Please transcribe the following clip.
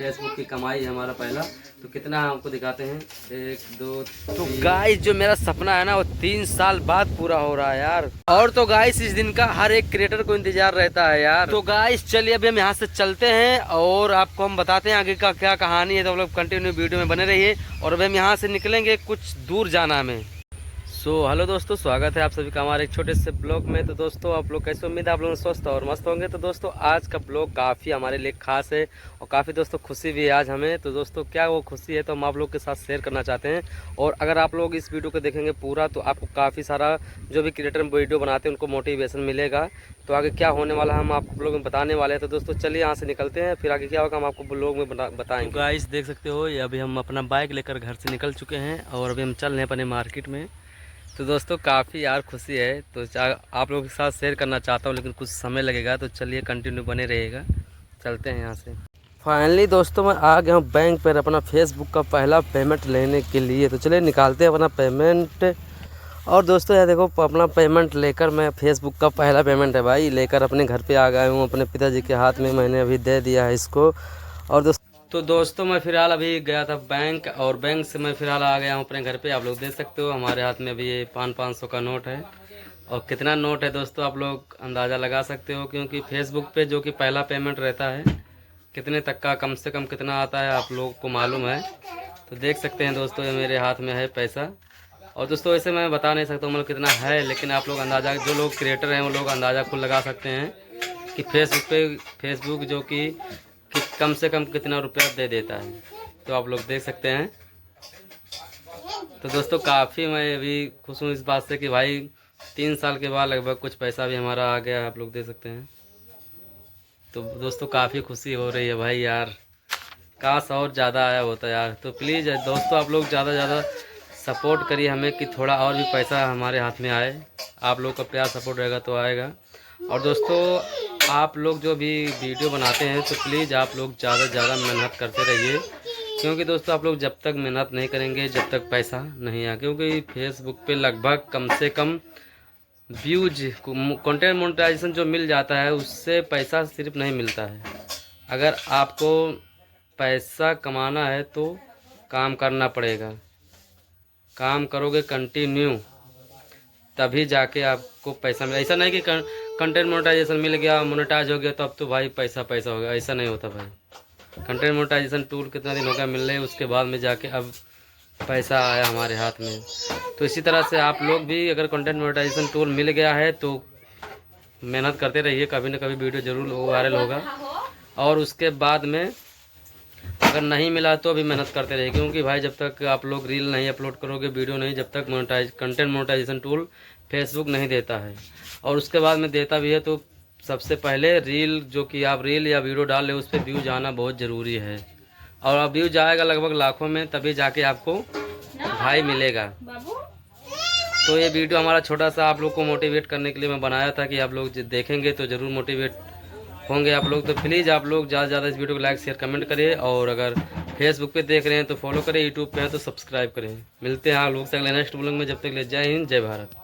Facebook की कमाई है हमारा पहला। तो कितना हमको दिखाते हैं, 1 2 तो गाइस जो मेरा सपना है ना वो 3 साल बाद पूरा हो रहा है यार। और तो गाइस इस दिन का हर एक क्रिएटर को इंतजार रहता है यार। तो गाइस चलिए अभी हम यहाँ से चलते हैं और आपको हम बताते हैं आगे का क्या कहानी है। तो आप लोग कंटिन्यू वीडियो में बने रहिए। और अभी हम यहाँ से निकलेंगे, कुछ दूर जाना हमें। हेलो दोस्तों, स्वागत है आप सभी का हमारे एक छोटे से ब्लॉग में। तो दोस्तों आप लोग कैसे, उम्मीद है आप लोग स्वस्थ और मस्त होंगे। तो दोस्तों आज का ब्लॉग काफ़ी हमारे लिए खास है और काफ़ी दोस्तों खुशी भी है आज हमें। तो दोस्तों क्या वो खुशी है तो हम आप लोग के साथ शेयर करना चाहते हैं। और अगर आप लोग इस वीडियो को देखेंगे पूरा तो आपको काफ़ी सारा जो भी क्रिएटर वीडियो बनाते हैं उनको मोटिवेशन मिलेगा। तो आगे क्या होने वाला हम आपको ब्लॉग में बताने वाले हैं। तो दोस्तों चलिए यहाँ से निकलते हैं, फिर आगे क्या होगा हम आपको ब्लॉग में बताएंगे। गाइस देख सकते हो ये अभी हम अपना बाइक लेकर घर से निकल चुके हैं और अभी हम चल रहे हैं अपने मार्केट में। तो दोस्तों काफ़ी यार खुशी है, तो आप लोगों के साथ शेयर करना चाहता हूँ लेकिन कुछ समय लगेगा। तो चलिए कंटिन्यू बने रहेगा, चलते हैं यहाँ से। फाइनली दोस्तों मैं आ गया हूँ बैंक पर अपना फेसबुक का पहला पेमेंट लेने के लिए। तो चलिए निकालते हैं अपना पेमेंट। और दोस्तों यार देखो अपना पेमेंट लेकर मैं फेसबुक का पहला पेमेंट है भाई लेकर अपने घर पर आ गया हूँ। अपने पिताजी के हाथ में मैंने अभी दे दिया है इसको। और दोस्तों मैं फ़िलहाल अभी गया था बैंक और बैंक से मैं फ़िलहाल आ गया हूँ अपने घर पे। आप लोग देख सकते हो हमारे हाथ में अभी ये 500 का नोट है। और कितना नोट है दोस्तों आप लोग अंदाज़ा लगा सकते हो, क्योंकि फेसबुक पे जो कि पहला पेमेंट रहता है कितने तक का कम से कम कितना आता है आप लोग को मालूम है। तो देख सकते हैं दोस्तों ये मेरे हाथ में है पैसा। और दोस्तों ऐसे मैं बता नहीं सकता हूँ मतलब कितना है, लेकिन आप लोग अंदाज़ा, जो लोग क्रिएटर हैं वो लोग अंदाज़ा खुद लगा सकते हैं कि फेसबुक जो कि कम से कम कितना रुपया दे देता है। तो आप लोग देख सकते हैं। तो दोस्तों काफ़ी मैं अभी खुश हूँ इस बात से कि भाई 3 साल के बाद लगभग कुछ पैसा भी हमारा आ गया, आप लोग देख सकते हैं। तो दोस्तों काफ़ी खुशी हो रही है भाई यार, काश और ज़्यादा आया होता यार। तो प्लीज़ दोस्तों आप लोग ज़्यादा ज़्यादा सपोर्ट करिए हमें कि थोड़ा और भी पैसा हमारे हाथ में आए। आप लोग का प्यार सपोर्ट रहेगा तो आएगा। और दोस्तों आप लोग जो भी वीडियो बनाते हैं तो प्लीज़ आप लोग ज़्यादा से ज़्यादा मेहनत करते रहिए, क्योंकि दोस्तों आप लोग जब तक मेहनत नहीं करेंगे जब तक पैसा नहीं आ, क्योंकि फेसबुक पे लगभग कम से कम व्यूज कंटेंट मोनेटाइजेशन जो मिल जाता है उससे पैसा सिर्फ नहीं मिलता है। अगर आपको पैसा कमाना है तो काम करना पड़ेगा, काम करोगे कंटिन्यू तभी जाके आपको पैसा मिले। ऐसा नहीं कि कंटेंट मोनेटाइजेशन मिल गया, मोनेटाइज हो गया तो अब तो भाई पैसा हो गया, ऐसा नहीं होता भाई। कंटेंट मोनेटाइजेशन टूल कितना दिन हो गया मिल रहे, उसके बाद में जाके अब पैसा आया हमारे हाथ में। तो इसी तरह से आप लोग भी अगर कंटेंट मोनेटाइजेशन टूल मिल गया है तो मेहनत करते रहिए, कभी ना कभी वीडियो ज़रूर वायरल होगा। और उसके बाद में अगर नहीं मिला तो भी मेहनत करते रहिए, क्योंकि भाई जब तक आप लोग रील नहीं अपलोड करोगे, वीडियो नहीं, जब तक कंटेंट मोनेटाइजेशन टूल फेसबुक नहीं देता है। और उसके बाद में देता भी है तो सबसे पहले रील जो कि आप रील या वीडियो डाल रहे हो उस पर व्यूज आना बहुत ज़रूरी है। और अब व्यूज आएगा लगभग लाखों में तभी जाके आपको भाई मिलेगा। तो ये वीडियो हमारा छोटा सा आप लोग को मोटिवेट करने के लिए मैं बनाया था कि आप लोग देखेंगे तो ज़रूर मोटिवेट होंगे आप लोग। तो प्लीज़ आप लोग ज़्यादा से ज़्यादा इस वीडियो को लाइक शेयर कमेंट करिए। और अगर फेसबुक पे देख रहे हैं तो फॉलो करें, यूट्यूब पे हैं तो सब्सक्राइब करें। मिलते हैं आप लोग से अगले नेक्स्ट ब्लॉग में, जब तक ले जय हिंद जय भारत।